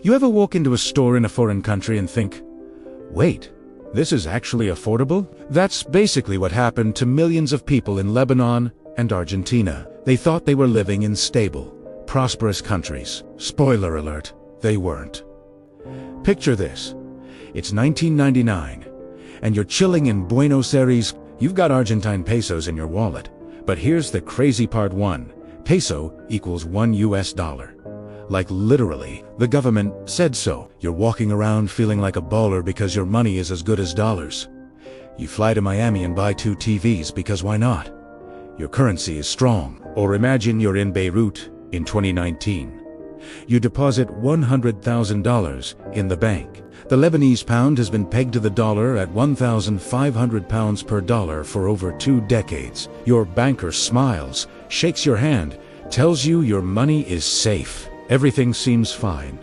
You ever walk into a store in a foreign country and think, wait, this is actually affordable? That's basically what happened to millions of people in Lebanon and Argentina. They thought they were living in stable, prosperous countries. Spoiler alert, they weren't. Picture this. It's 1999, and you're chilling in Buenos Aires. You've got Argentine pesos in your wallet. But here's the crazy part. 1 peso equals $1. Like literally, the government said so. You're walking around feeling like a baller because your money is as good as dollars. You fly to Miami and buy 2 TVs because why not? Your currency is strong. Or imagine you're in Beirut in 2019. You deposit $100,000 in the bank. The Lebanese pound has been pegged to the dollar at 1,500 pounds per dollar for over 2 decades. Your banker smiles, shakes your hand, tells you your money is safe. Everything seems fine.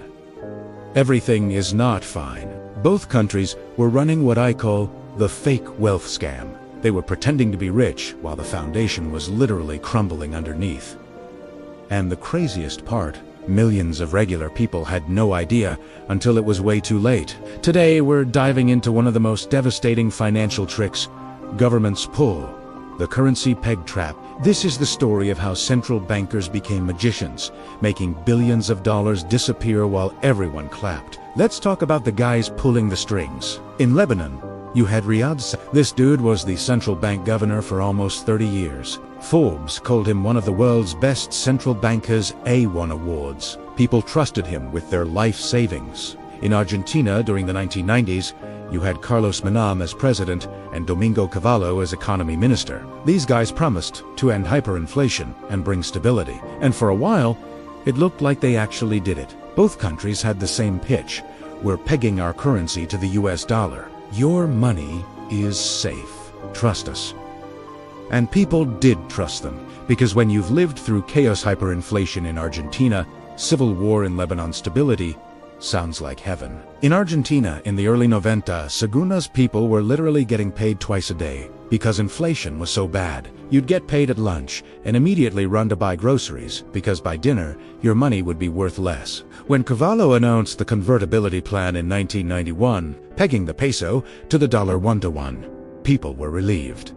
Everything is not fine. Both countries were running what I call the fake wealth scam. They were pretending to be rich while the foundation was literally crumbling underneath. And the craziest part, millions of regular people had no idea until it was way too late. Today, we're diving into one of the most devastating financial tricks governments pull, the currency peg trap. This is the story of how central bankers became magicians, making billions of dollars disappear while everyone clapped. Let's talk about the guys pulling the strings. In Lebanon, you had Riad Salameh. This dude was the central bank governor for almost 30 years. Forbes called him one of the world's best central bankers A1 awards. People trusted him with their life savings. In Argentina during the 1990s, you had Carlos Menem as president and Domingo Cavallo as economy minister. These guys promised to end hyperinflation and bring stability. And for a while, it looked like they actually did it. Both countries had the same pitch. We're pegging our currency to the US dollar. Your money is safe. Trust us. And people did trust them, because when you've lived through chaos, hyperinflation in Argentina, civil war in Lebanon, stability sounds like heaven. In Argentina, in the early 90s, Seguna's people were literally getting paid twice a day because inflation was so bad. You'd get paid at lunch and immediately run to buy groceries because by dinner, your money would be worth less. When Cavallo announced the convertibility plan in 1991, pegging the peso to the dollar 1-to-1, people were relieved.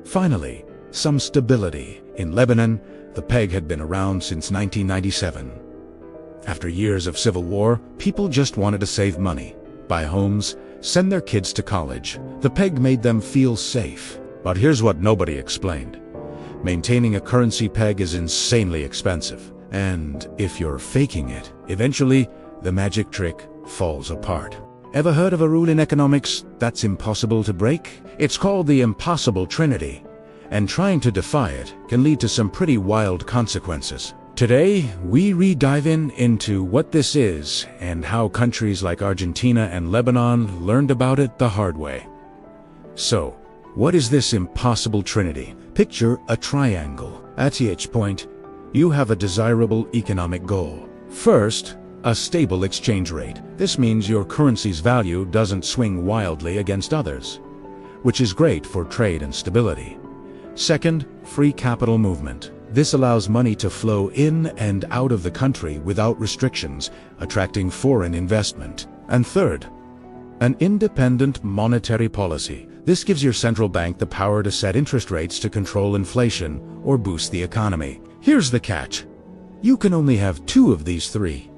Finally, some stability. In Lebanon, the peg had been around since 1997. After years of civil war, people just wanted to save money, buy homes, send their kids to college. The peg made them feel safe. But here's what nobody explained. Maintaining a currency peg is insanely expensive. And if you're faking it, eventually the magic trick falls apart. Ever heard of a rule in economics that's impossible to break? It's called the impossible Trinity, and trying to defy it can lead to some pretty wild consequences. Today, we re-dive into what this is and how countries like Argentina and Lebanon learned about it the hard way. So, what is this impossible Trinity? Picture a triangle. At each point, you have a desirable economic goal. First, a stable exchange rate. This means your currency's value doesn't swing wildly against others, which is great for trade and stability. Second, free capital movement. This allows money to flow in and out of the country without restrictions, attracting foreign investment. And third, an independent monetary policy. This gives your central bank the power to set interest rates to control inflation or boost the economy. Here's the catch. You can only have 2 of these 3.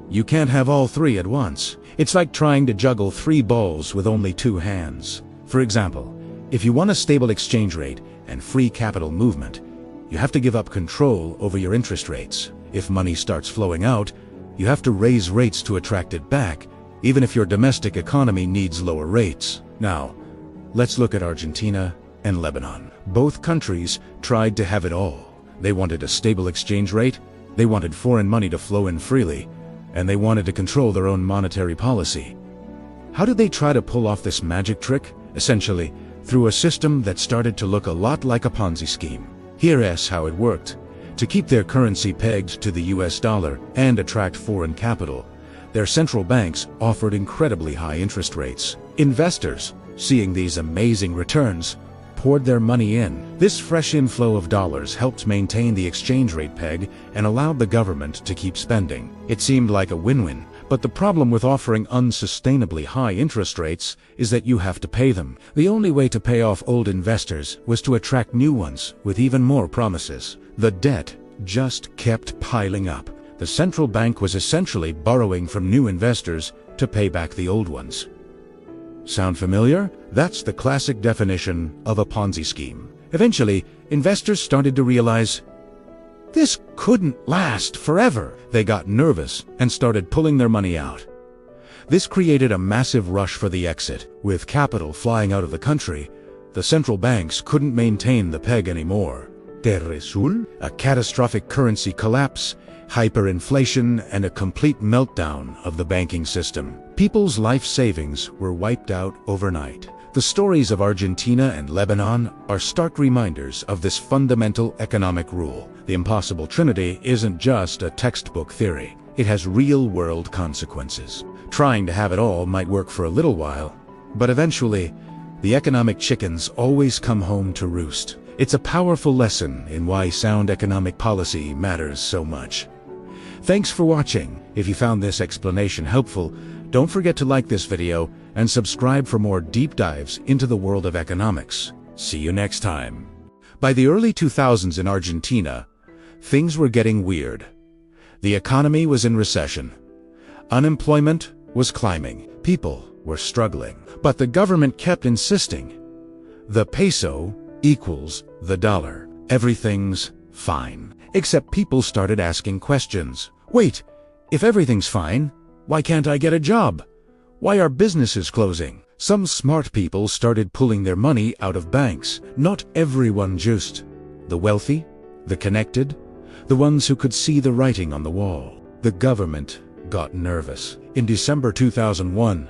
You can't have all 3 at once. It's like trying to juggle 3 balls with only 2 hands. For example, if you want a stable exchange rate and free capital movement, you have to give up control over your interest rates. If money starts flowing out, you have to raise rates to attract it back, even if your domestic economy needs lower rates. Now, let's look at Argentina and Lebanon. Both countries tried to have it all. They wanted a stable exchange rate, they wanted foreign money to flow in freely, and they wanted to control their own monetary policy. How did they try to pull off this magic trick? Essentially, through a system that started to look a lot like a Ponzi scheme. Here's how it worked. To keep their currency pegged to the US dollar and attract foreign capital, their central banks offered incredibly high interest rates. Investors, seeing these amazing returns, poured their money in. This fresh inflow of dollars helped maintain the exchange rate peg and allowed the government to keep spending. It seemed like a win-win. But the problem with offering unsustainably high interest rates is that you have to pay them. The only way to pay off old investors was to attract new ones with even more promises. The debt just kept piling up. The central bank was essentially borrowing from new investors to pay back the old ones. Sound familiar? That's the classic definition of a Ponzi scheme. Eventually, investors started to realize this couldn't last forever. They got nervous and started pulling their money out. This created a massive rush for the exit. With capital flying out of the country, the central banks couldn't maintain the peg anymore. A catastrophic currency collapse, hyperinflation, and a complete meltdown of the banking system. People's life savings were wiped out overnight. The stories of Argentina and Lebanon are stark reminders of this fundamental economic rule. The impossible Trinity isn't just a textbook theory. It has real-world consequences. Trying to have it all might work for a little while, but eventually, the economic chickens always come home to roost. It's a powerful lesson in why sound economic policy matters so much. Thanks for watching. If you found this explanation helpful, don't forget to like this video and subscribe for more deep dives into the world of economics. See you next time. By the early 2000s in Argentina, things were getting weird. The economy was in recession. Unemployment was climbing. People were struggling. But the government kept insisting, the peso equals the dollar. Everything's fine. Except people started asking questions. Wait, if everything's fine, why can't I get a job? Why are businesses closing? Some smart people started pulling their money out of banks. Not everyone juiced. The wealthy, the connected, the ones who could see the writing on the wall. The government got nervous. In December 2001,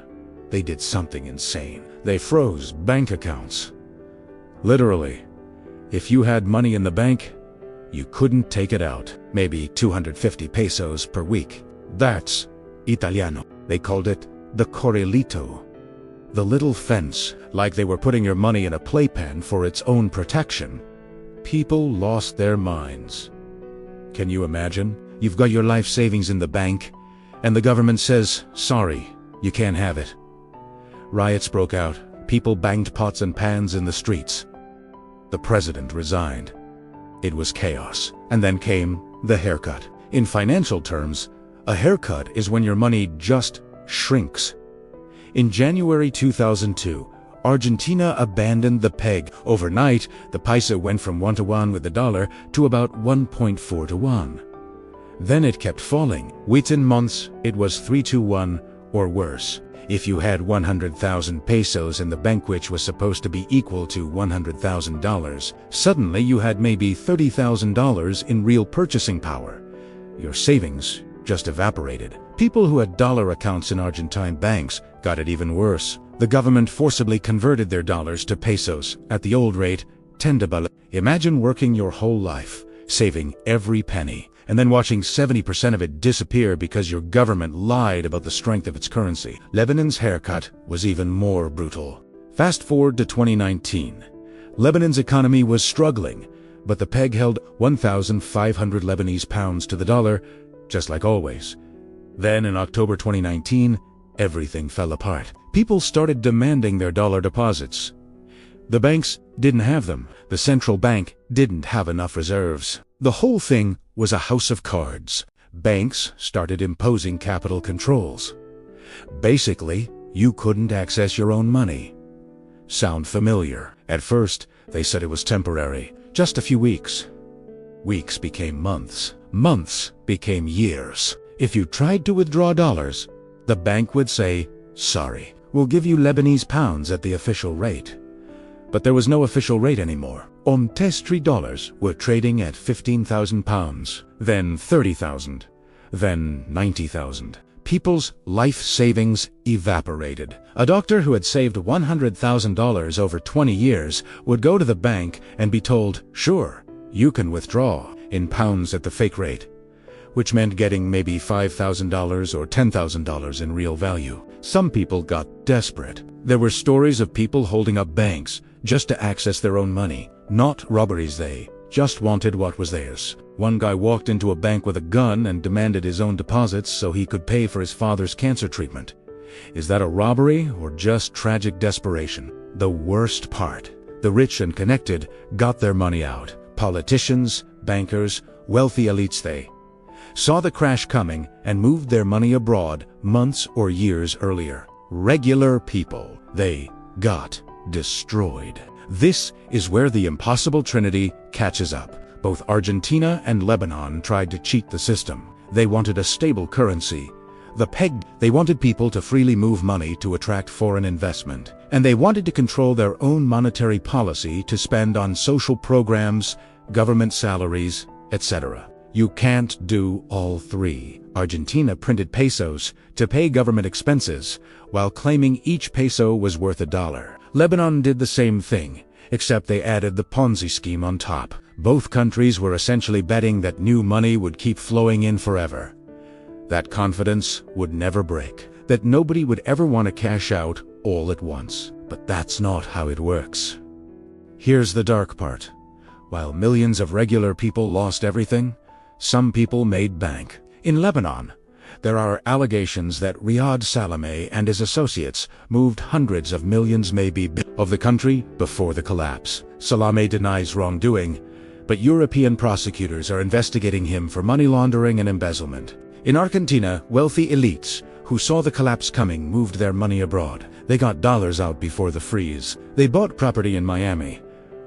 they did something insane. They froze bank accounts. Literally, if you had money in the bank, you couldn't take it out. Maybe 250 pesos per week. That's Italiano. They called it the Corralito. The little fence, like they were putting your money in a playpen for its own protection. People lost their minds. Can you imagine? You've got your life savings in the bank, and the government says, sorry, you can't have it. Riots broke out. People banged pots and pans in the streets. The president resigned. It was chaos. And then came the haircut. In financial terms, a haircut is when your money just shrinks. In January 2002, Argentina abandoned the peg. Overnight, the peso went from 1 to 1 with the dollar to about 1.4 to 1. Then it kept falling. Within months, it was 3 to 1 or worse. If you had 100,000 pesos in the bank, which was supposed to be equal to $100,000, suddenly you had maybe $30,000 in real purchasing power. Your savings just evaporated. People who had dollar accounts in Argentine banks got it even worse. The government forcibly converted their dollars to pesos at the old rate, 10 to 1. Imagine working your whole life, saving every penny, and then watching 70% of it disappear because your government lied about the strength of its currency. Lebanon's haircut was even more brutal. Fast forward to 2019. Lebanon's economy was struggling, but the peg held 1,500 Lebanese pounds to the dollar, just like always. Then in October 2019, everything fell apart. People started demanding their dollar deposits. The banks didn't have them. The central bank didn't have enough reserves. The whole thing was a house of cards. Banks started imposing capital controls. Basically, you couldn't access your own money. Sound familiar? At first, they said it was temporary, just a few weeks. Weeks became months. Months became years. If you tried to withdraw dollars, the bank would say, sorry, we'll give you Lebanese pounds at the official rate. But there was no official rate anymore. $3 were trading at 15,000 pounds, then 30,000, then 90,000. People's life savings evaporated. A doctor who had saved $100,000 over 20 years would go to the bank and be told, sure, you can withdraw in pounds at the fake rate, which meant getting maybe $5,000 or $10,000 in real value. Some people got desperate. There were stories of people holding up banks, just to access their own money. Not robberies, they just wanted what was theirs. One guy walked into a bank with a gun and demanded his own deposits so he could pay for his father's cancer treatment. Is that a robbery or just tragic desperation? The worst part, the rich and connected got their money out. Politicians, bankers, wealthy elites, they saw the crash coming and moved their money abroad months or years earlier. Regular people, they got destroyed. This is where the impossible Trinity catches up. Both Argentina and Lebanon tried to cheat the system. They wanted a stable currency. The peg, they wanted people to freely move money to attract foreign investment. And they wanted to control their own monetary policy to spend on social programs, government salaries, etc. You can't do all three. Argentina printed pesos to pay government expenses, while claiming each peso was worth $1. Lebanon did the same thing, except they added the Ponzi scheme on top. Both countries were essentially betting that new money would keep flowing in forever. That confidence would never break, that nobody would ever want to cash out all at once. But that's not how it works. Here's the dark part. While millions of regular people lost everything, some people made bank. In Lebanon, there are allegations that Riad Salameh and his associates moved hundreds of millions, maybe of the country before the collapse. Salameh denies wrongdoing, but European prosecutors are investigating him for money laundering and embezzlement. In Argentina, wealthy elites who saw the collapse coming moved their money abroad. They got dollars out before the freeze. They bought property in Miami,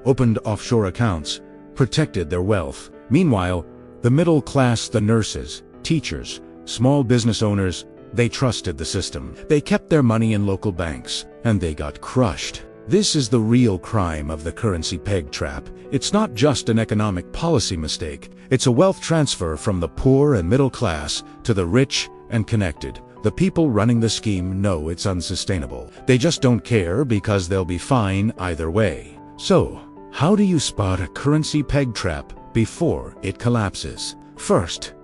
opened offshore accounts, protected their wealth. Meanwhile, the middle class, the nurses, teachers, small business owners, they trusted the system. They kept their money in local banks, and they got crushed. This is the real crime of the currency peg trap. It's not just an economic policy mistake. It's a wealth transfer from the poor and middle class to the rich and connected. The people running the scheme know it's unsustainable. They just don't care because they'll be fine either way. So, how do you spot a currency peg trap before it collapses? First,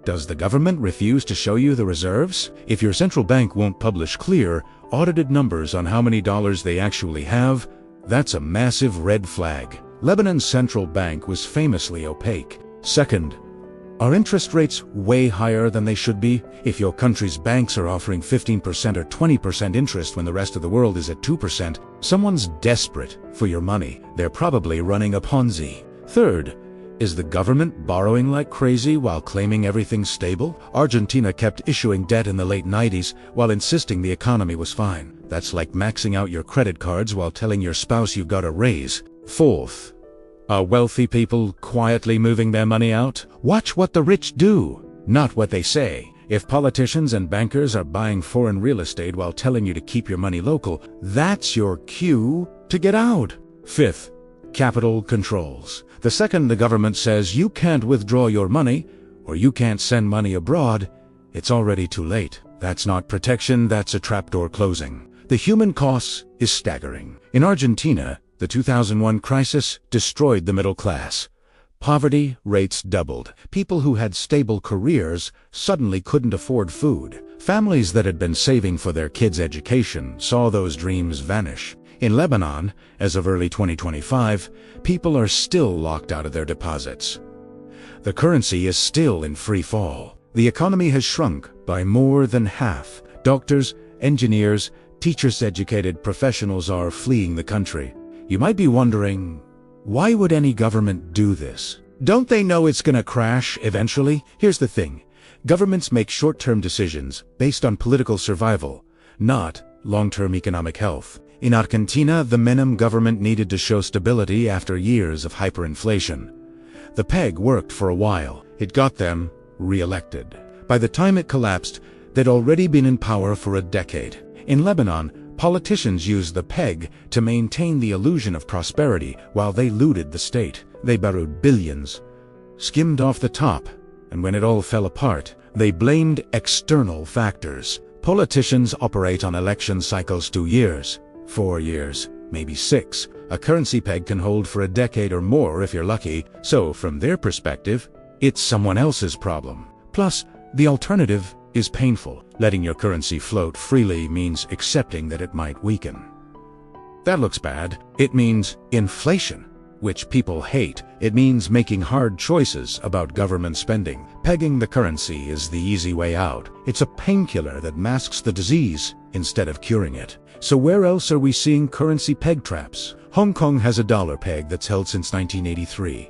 does the government refuse to show you the reserves? If your central bank won't publish clear, audited numbers on how many dollars they actually have, that's a massive red flag. Lebanon's central bank was famously opaque. Second, are interest rates way higher than they should be? If your country's banks are offering 15% or 20% interest when the rest of the world is at 2%, someone's desperate for your money. They're probably running a Ponzi. Third, is the government borrowing like crazy while claiming everything's stable? Argentina kept issuing debt in the late 90s while insisting the economy was fine. That's like maxing out your credit cards while telling your spouse you got a raise. Fourth, are wealthy people quietly moving their money out? Watch what the rich do, not what they say. If politicians and bankers are buying foreign real estate while telling you to keep your money local, that's your cue to get out. Fifth, capital controls. The second the government says you can't withdraw your money or you can't send money abroad, it's already too late. That's not protection, that's a trapdoor closing. The human cost is staggering. In Argentina, the 2001 crisis destroyed the middle class. Poverty rates doubled. People who had stable careers suddenly couldn't afford food. Families that had been saving for their kids' education saw those dreams vanish. In Lebanon, as of early 2025, people are still locked out of their deposits. The currency is still in free fall. The economy has shrunk by more than half. Doctors, engineers, teachers, educated professionals are fleeing the country. You might be wondering, why would any government do this? Don't they know it's gonna crash eventually? Here's the thing. Governments make short-term decisions based on political survival, not long-term economic health. In Argentina, the Menem government needed to show stability after years of hyperinflation. The peg worked for a while. It got them re-elected. By the time it collapsed, they'd already been in power for a decade. In Lebanon, politicians used the peg to maintain the illusion of prosperity while they looted the state. They borrowed billions, skimmed off the top, and when it all fell apart, they blamed external factors. Politicians operate on election cycles 2 years, 4 years, maybe 6. A currency peg can hold for a decade or more if you're lucky, so from their perspective, it's someone else's problem. Plus, the alternative is painful. Letting your currency float freely means accepting that it might weaken. That looks bad. It means inflation, which people hate. It means making hard choices about government spending. Pegging the currency is the easy way out. It's a painkiller that masks the disease instead of curing it. So where else are we seeing currency peg traps? Hong Kong has a dollar peg that's held since 1983.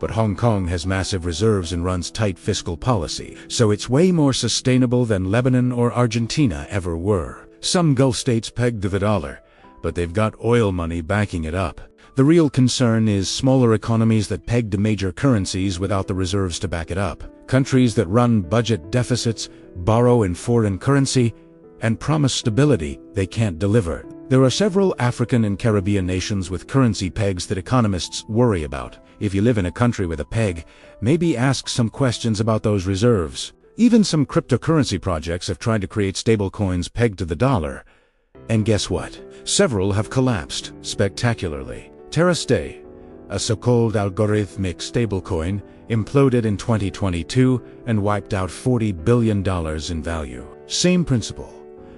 But Hong Kong has massive reserves and runs tight fiscal policy, so it's way more sustainable than Lebanon or Argentina ever were. Some Gulf states pegged to the dollar, but they've got oil money backing it up. The real concern is smaller economies that peg to major currencies without the reserves to back it up. Countries that run budget deficits, borrow in foreign currency, and promise stability they can't deliver. There are several African and Caribbean nations with currency pegs that economists worry about. If you live in a country with a peg, maybe ask some questions about those reserves. Even some cryptocurrency projects have tried to create stablecoins pegged to the dollar. And guess what? Several have collapsed spectacularly. TerraStay, a so-called algorithmic stablecoin, imploded in 2022 and wiped out $40 billion in value. Same principle.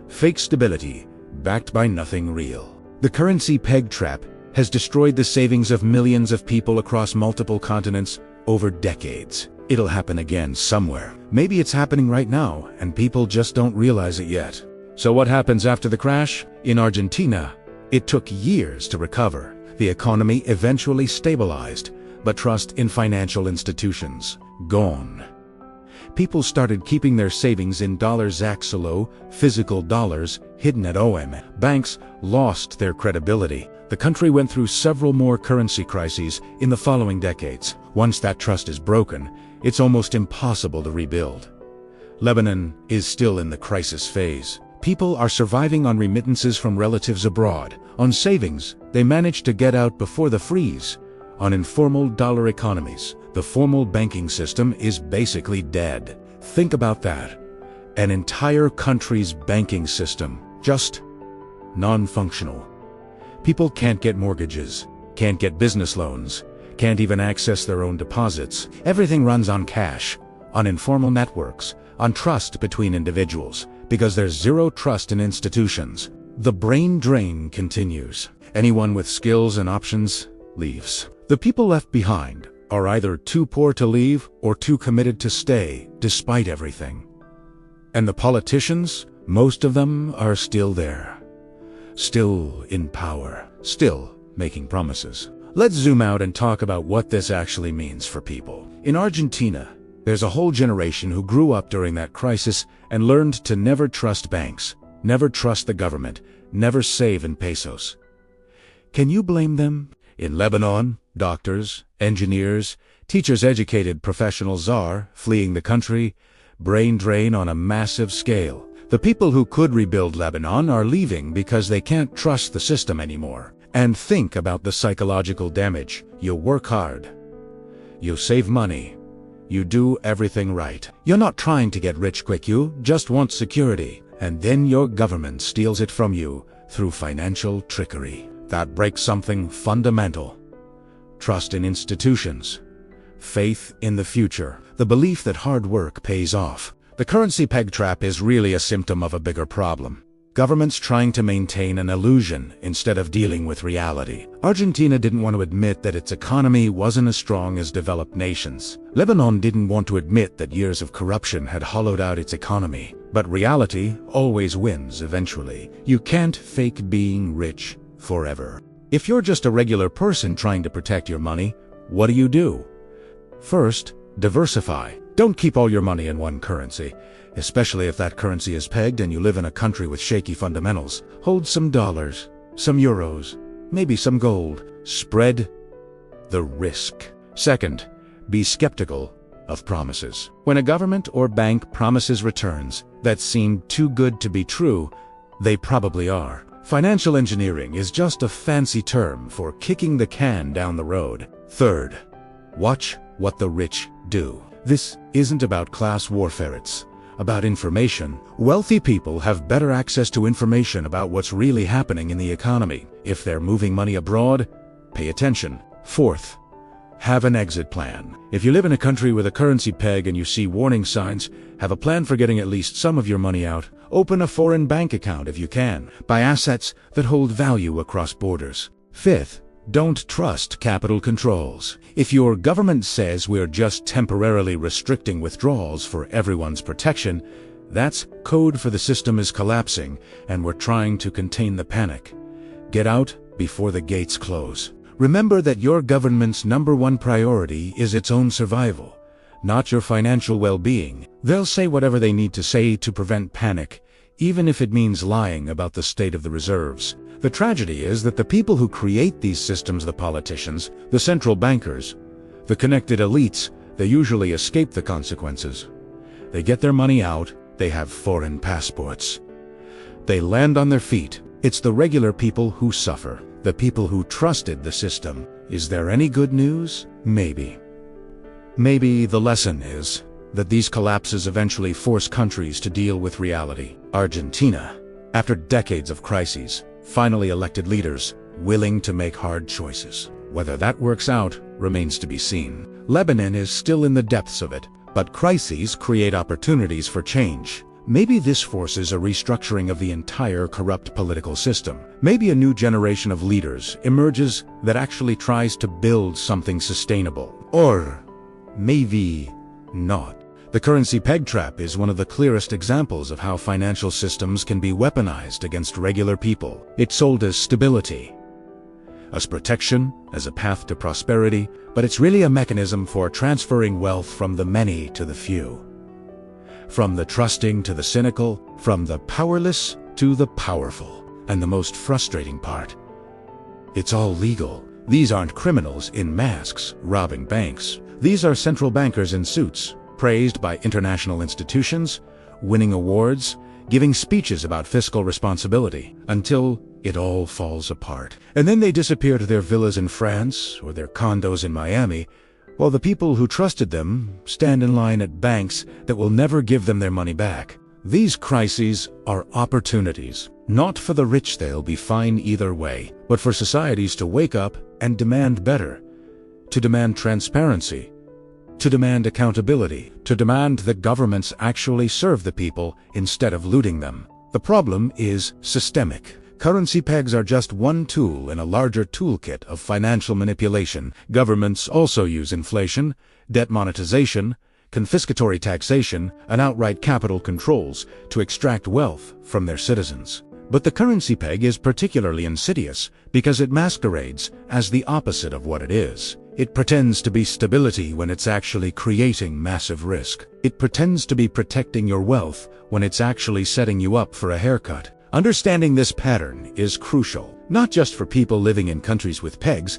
Fake stability, backed by nothing real. The currency peg trap has destroyed the savings of millions of people across multiple continents over decades. It'll happen again somewhere. Maybe it's happening right now, and people just don't realize it yet. So what happens after the crash? In Argentina, it took years to recover. The economy eventually stabilized, but trust in financial institutions, gone. People started keeping their savings in $Zaxalo, physical dollars, hidden at OM. Banks lost their credibility. The country went through several more currency crises in the following decades. Once that trust is broken, it's almost impossible to rebuild. Lebanon is still in the crisis phase. People are surviving on remittances from relatives abroad. On savings, they managed to get out before the freeze. On informal dollar economies, the formal banking system is basically dead. Think about that. An entire country's banking system, just non-functional. People can't get mortgages, can't get business loans, can't even access their own deposits. Everything runs on cash, on informal networks, on trust between individuals, because there's zero trust in institutions. The brain drain continues. Anyone with skills and options leaves. The people left behind are either too poor to leave or too committed to stay, despite everything. And the politicians, most of them are still there. Still in power. Still making promises. Let's zoom out and talk about what this actually means for people. In Argentina, there's a whole generation who grew up during that crisis and learned to never trust banks, never trust the government, never save in pesos. Can you blame them? In Lebanon, doctors, engineers, teachers-educated professionals are fleeing the country, brain drain on a massive scale. The people who could rebuild Lebanon are leaving because they can't trust the system anymore. And think about the psychological damage. You work hard. You save money. You do everything right. You're not trying to get rich quick, you just want security. And then your government steals it from you through financial trickery. That breaks something fundamental. Trust in institutions. Faith in the future. The belief that hard work pays off. The currency peg trap is really a symptom of a bigger problem. Governments trying to maintain an illusion instead of dealing with reality. Argentina didn't want to admit that its economy wasn't as strong as developed nations. Lebanon didn't want to admit that years of corruption had hollowed out its economy. But reality always wins eventually. You can't fake being rich forever. If you're just a regular person trying to protect your money, what do? First, diversify. Don't keep all your money in one currency, especially if that currency is pegged and you live in a country with shaky fundamentals. Hold some dollars, some euros, maybe some gold. Spread the risk. Second, be skeptical of promises. When a government or bank promises returns that seem too good to be true, they probably are. Financial engineering is just a fancy term for kicking the can down the road. Third, watch what the rich do. This isn't about class warfare, it's about information. Wealthy people have better access to information about what's really happening in the economy. If they're moving money abroad, pay attention. Fourth, Have an exit plan. If you live in a country with a currency peg and you see warning signs, have a plan for getting at least some of your money out. Open a foreign bank account if you can. Buy assets that hold value across borders. Fifth, don't trust capital controls. If your government says we're just temporarily restricting withdrawals for everyone's protection, that's code for the system is collapsing and we're trying to contain the panic. Get out before the gates close. Remember that your government's #1 priority is its own survival, not your financial well-being. They'll say whatever they need to say to prevent panic, even if it means lying about the state of the reserves. The tragedy is that the people who create these systems, the politicians, the central bankers, the connected elites, they usually escape the consequences. They get their money out, they have foreign passports. They land on their feet. It's the regular people who suffer, the people who trusted the system. Is there any good news? Maybe. Maybe the lesson is that these collapses eventually force countries to deal with reality. Argentina, after decades of crises, finally elected leaders willing to make hard choices. Whether that works out remains to be seen. Lebanon is still in the depths of it, but crises create opportunities for change. Maybe this forces a restructuring of the entire corrupt political system. Maybe a new generation of leaders emerges that actually tries to build something sustainable. Or maybe not. The currency peg trap is one of the clearest examples of how financial systems can be weaponized against regular people. It's sold as stability, as protection, as a path to prosperity, but it's really a mechanism for transferring wealth from the many to the few. From the trusting to the cynical, from the powerless to the powerful. And the most frustrating part, it's all legal. These aren't criminals in masks robbing banks. These are central bankers in suits, praised by international institutions, winning awards, giving speeches about fiscal responsibility, until it all falls apart. And then they disappear to their villas in France or their condos in Miami, while the people who trusted them stand in line at banks that will never give them their money back. These crises are opportunities. Not for the rich, they'll be fine either way, but for societies to wake up and demand better, to demand transparency, to demand accountability, to demand that governments actually serve the people instead of looting them. The problem is systemic. Currency pegs are just one tool in a larger toolkit of financial manipulation. Governments also use inflation, debt monetization, confiscatory taxation, and outright capital controls to extract wealth from their citizens. But the currency peg is particularly insidious because it masquerades as the opposite of what it is. It pretends to be stability when it's actually creating massive risk. It pretends to be protecting your wealth when it's actually setting you up for a haircut. Understanding this pattern is crucial, not just for people living in countries with pegs,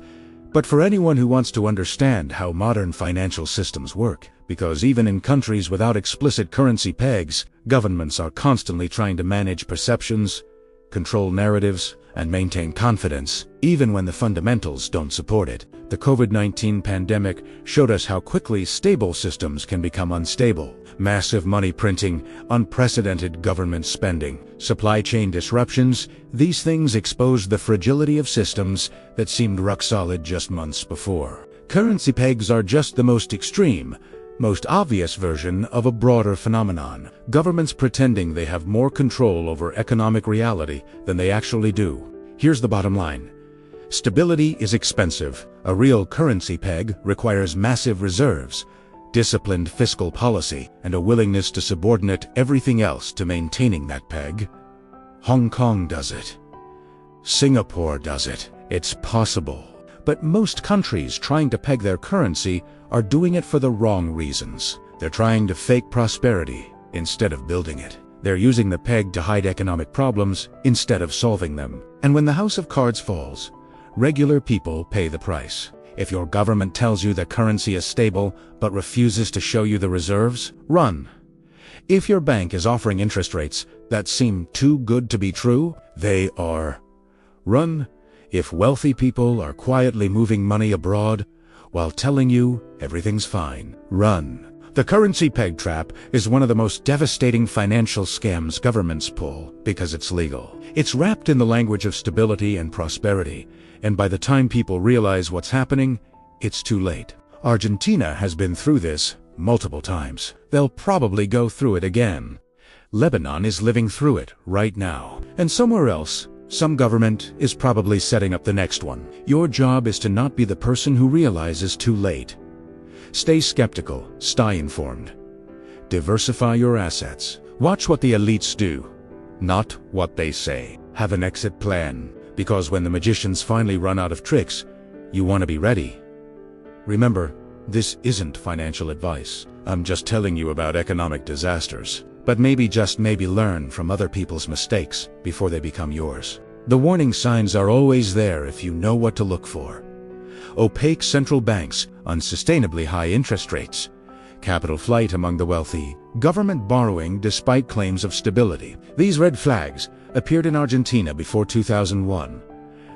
but for anyone who wants to understand how modern financial systems work. Because even in countries without explicit currency pegs, governments are constantly trying to manage perceptions, control narratives, and maintain confidence, even when the fundamentals don't support it. The COVID-19 pandemic showed us how quickly stable systems can become unstable. Massive money printing, unprecedented government spending, supply chain disruptions, these things exposed the fragility of systems that seemed rock solid just months before. Currency pegs are just the most extreme, most obvious version of a broader phenomenon. Governments pretending they have more control over economic reality than they actually do. Here's the bottom line. Stability is expensive. A real currency peg requires massive reserves, disciplined fiscal policy, and a willingness to subordinate everything else to maintaining that peg. Hong Kong does it. Singapore does it. It's possible. But most countries trying to peg their currency are doing it for the wrong reasons. They're trying to fake prosperity instead of building it. They're using the peg to hide economic problems instead of solving them. And when the house of cards falls, regular people pay the price. If your government tells you the currency is stable but refuses to show you the reserves, run. If your bank is offering interest rates that seem too good to be true, they are. Run. If wealthy people are quietly moving money abroad while telling you everything's fine, run. The currency peg trap is one of the most devastating financial scams governments pull because it's legal. It's wrapped in the language of stability and prosperity, and by the time people realize what's happening, it's too late. Argentina has been through this multiple times. They'll probably go through it again. Lebanon is living through it right now. And somewhere else, some government is probably setting up the next one. Your job is to not be the person who realizes too late. Stay skeptical, stay informed. Diversify your assets. Watch what the elites do, not what they say. Have an exit plan, because when the magicians finally run out of tricks, you want to be ready. Remember, this isn't financial advice. I'm just telling you about economic disasters. But maybe, just maybe, learn from other people's mistakes before they become yours. The warning signs are always there if you know what to look for. Opaque central banks, unsustainably high interest rates, capital flight among the wealthy, government borrowing despite claims of stability. These red flags appeared in Argentina before 2001.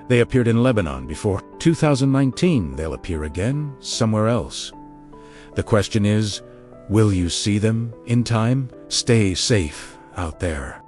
They appeared in Lebanon before 2019. They'll appear again somewhere else. The question is, will you see them in time? Stay safe out there.